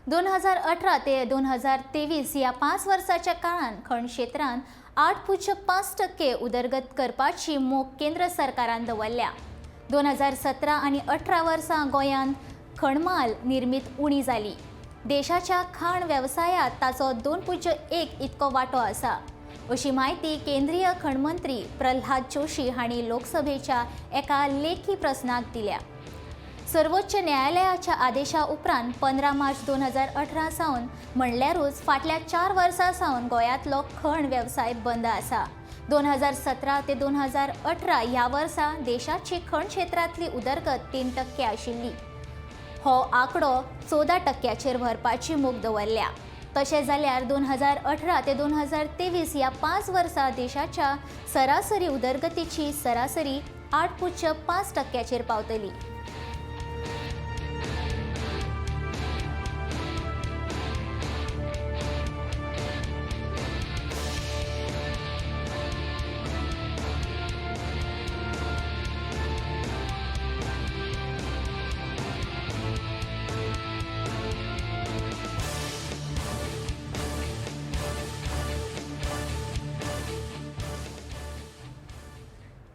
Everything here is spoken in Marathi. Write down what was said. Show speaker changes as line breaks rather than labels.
2018 ते 2023 ह्या 5 वर्सांच्या काळात खण क्षेत्रांत 8.5% उदरगत करपाची मोख केंद्र सरकारान दवरल्या। 2017 आनी 18 वर्सां गोंयांत खणमाल निर्मित उणी जाली। देशाच्या खाण वेवसायांत ताचो 2.1 इतको वांटो आसा, अशी माहिती केंद्रीय खण मंत्री प्रल्हाद जोशी हांणी लोकसभेच्या एका लेखी प्रस्नाक दिल्या। सर्वोच्च न्यायालयाच्या आदेशा उपरांत 15 मार्च 2018 सावन म्हणल्यारूच फाटल्या 4 वर्सां सावन गोंयांतलो खण वेवसाय बंद आसा। 2017 ते 2018 ह्या वर्सा देशाची खण क्षेत्रांतली उदरगत 3% आशिल्ली। हो आंकडो 14% व्हरपाची मोख दवरल्या। तशें जाल्यार 2018 ते 2023 ह्या 5 वर्सां देशाच्या सरासरी उदरगतीची सरासरी 8.5% पावतली।